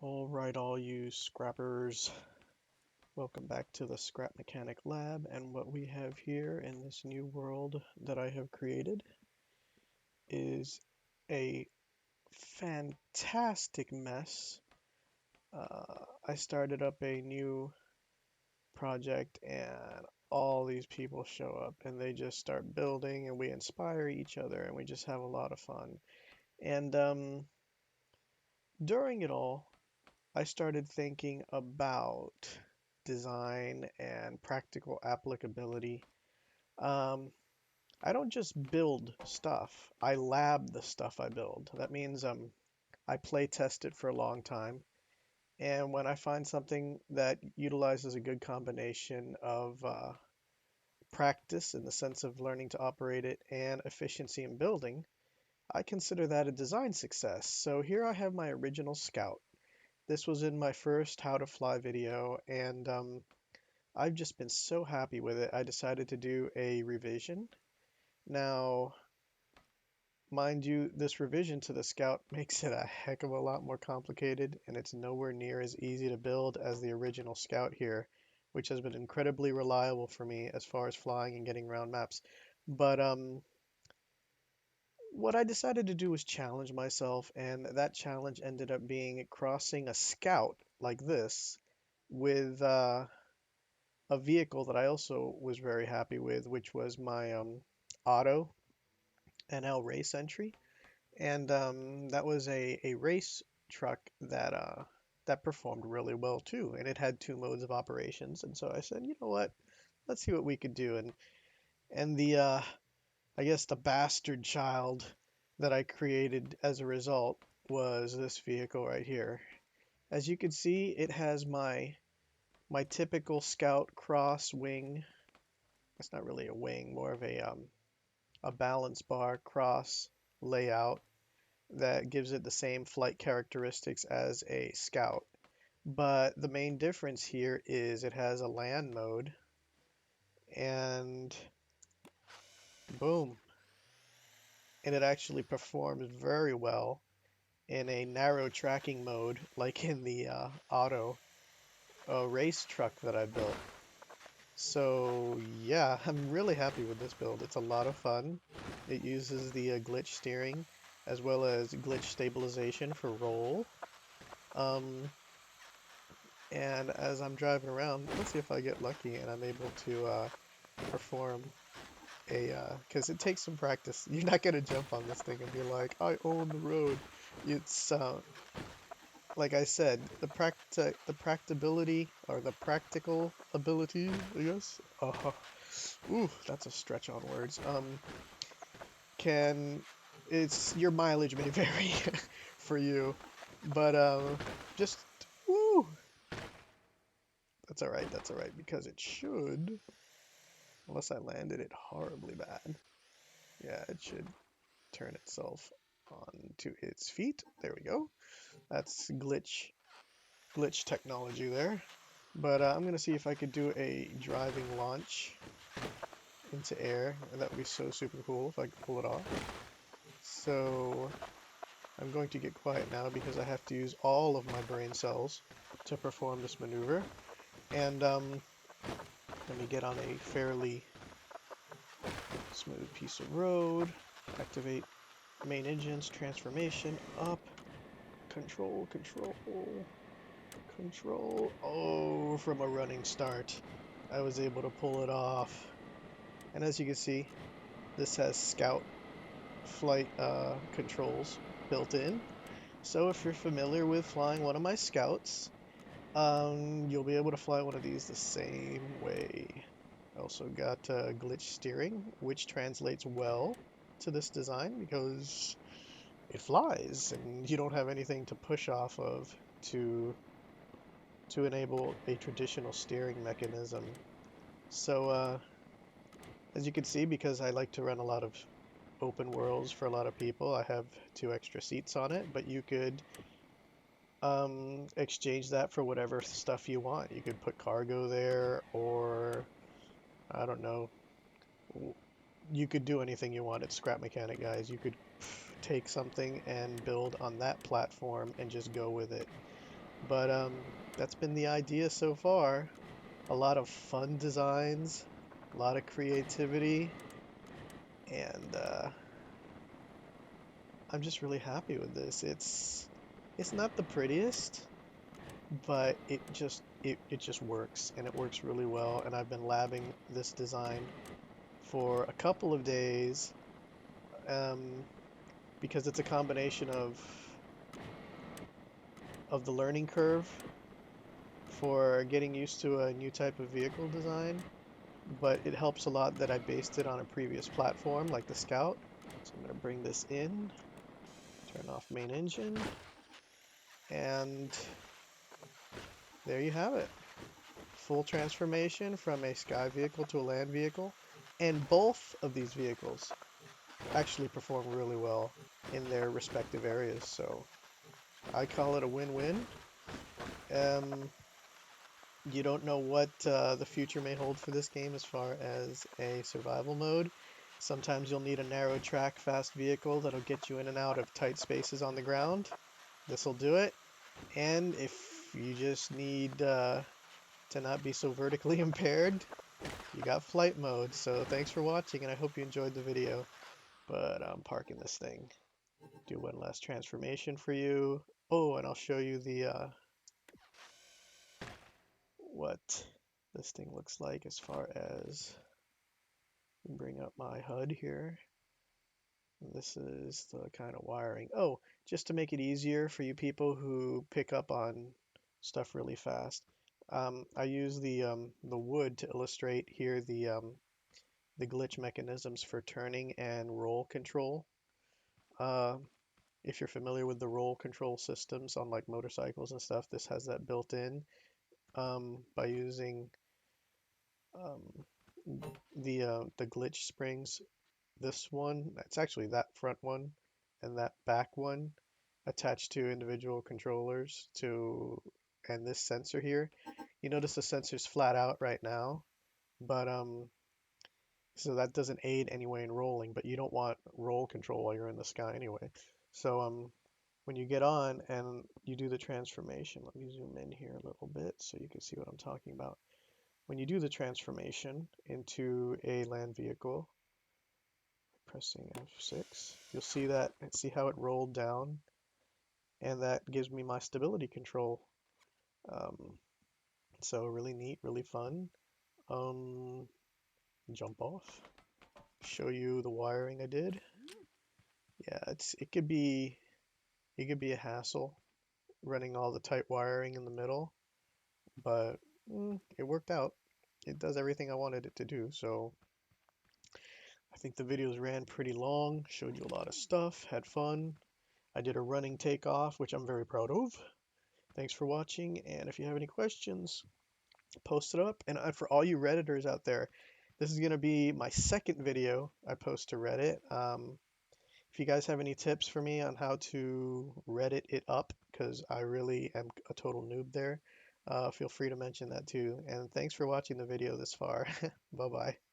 All right, all you scrappers, welcome back to the Scrap Mechanic Lab. And what we have here in this new world that I have created is a fantastic mess. I started up a new project, and all these people show up and they just start building, and we inspire each other, and we just have a lot of fun. And during it all, I started thinking about design and practical applicability. Um, I don't just build stuff, I lab the stuff I build. That means I play test it for a long time. And when I find something that utilizes a good combination of practice in the sense of learning to operate it and efficiency in building, I consider that a design success. So here I have my original Scout. This was in my first How to Fly video, and I've just been so happy with it. I decided to do a revision. Now, mind you, this revision to the Scout makes it a heck of a lot more complicated, and it's nowhere near as easy to build as the original Scout here, which has been incredibly reliable for me as far as flying and getting around maps. But what I decided to do was challenge myself, and that challenge ended up being crossing a Scout like this with a vehicle that I also was very happy with, which was my Auto NL race entry, and that was a race truck that performed really well too, and it had two modes of operations. And so I said, you know what, let's see what we could do. And the I guess the bastard child that I created as a result was this vehicle right here. As you can see, it has my typical Scout cross wing. It's not really a wing, more of a balance bar cross layout that gives it the same flight characteristics as a Scout. But the main difference here is it has a land mode, and boom, and it actually performs very well in a narrow tracking mode like in the auto race truck that I built. So yeah, I'm really happy with this build. It's a lot of fun. It uses the glitch steering as well as glitch stabilization for roll. Um, and as I'm driving around, let's see if I get lucky and I'm able to perform because it takes some practice. You're not gonna jump on this thing and be like, I own the road. It's like I said, the practicability or the practical ability, I guess. Ooh, that's a stretch on words. Can It's your mileage may vary for you, but just woo. That's all right. That's all right because it should, unless I landed it horribly bad. Yeah, it should turn itself onto its feet. There we go. That's glitch technology there. But I'm gonna see if I could do a driving launch into air. That would be so super cool if I could pull it off. So I'm going to get quiet now because I have to use all of my brain cells to perform this maneuver. And let me get on a fairly smooth piece of road. Activate main engines, transformation, up, control, control, control. Oh, from a running start, I was able to pull it off. And as you can see, this has Scout flight controls built in. So if you're familiar with flying one of my Scouts, you'll be able to fly one of these the same way. I also got glitch steering, which translates well to this design because it flies and you don't have anything to push off of to enable a traditional steering mechanism. So as you can see, because I like to run a lot of open worlds for a lot of people, I have two extra seats on it, but you could exchange that for whatever stuff you want. You could put cargo there, or I don't know, you could do anything you want. It's Scrap Mechanic, guys. You could take something and build on that platform and just go with it. But that's been the idea so far. A lot of fun designs, a lot of creativity, and I'm just really happy with this. It's not the prettiest, but it just works, and it works really well. And I've been labbing this design for a couple of days, um, because it's a combination of the learning curve for getting used to a new type of vehicle design, but it helps a lot that I based it on a previous platform like the Scout. So I'm going to bring this in, turn off main engine, and there you have it. Full transformation from a sky vehicle to a land vehicle. And both of these vehicles actually perform really well in their respective areas. So I call it a win-win. Um, you don't know what the future may hold for this game as far as a survival mode. Sometimes you'll need a narrow track, fast vehicle that'll get you in and out of tight spaces on the ground. This will do it. And if you just need to not be so vertically impaired, you got flight mode. So thanks for watching, and I hope you enjoyed the video. But I'm parking this thing. Do one last transformation for you. Oh, and I'll show you the what this thing looks like as far as bring up my HUD here. This is the kind of wiring. Oh, just to make it easier for you people who pick up on stuff really fast, I use the wood to illustrate here the glitch mechanisms for turning and roll control. Uh, if you're familiar with the roll control systems on like motorcycles and stuff, this has that built in, by using um, the glitch springs. This one, it's actually that front one and that back one attached to individual controllers to, and this sensor here. You notice the sensor's flat out right now, but so that doesn't aid anyway in rolling, but you don't want roll control while you're in the sky anyway. So when you get on and you do the transformation, let me zoom in here a little bit so you can see what I'm talking about. When you do the transformation into a land vehicle, pressing F6, you'll see that, and see how it rolled down, and that gives me my stability control. Um, so really neat, really fun. Um, jump off, show you the wiring I did. Yeah, it could be a hassle running all the tight wiring in the middle, but it worked out. It does everything I wanted it to do. So I think the videos ran pretty long, showed you a lot of stuff, had fun. I did a running takeoff, which I'm very proud of. Thanks for watching, and if you have any questions, post it up. And for all you Redditors out there, this is going to be my second video I post to Reddit. If you guys have any tips for me on how to Reddit it up, because I really am a total noob there, feel free to mention that too. And thanks for watching the video this far. Bye bye.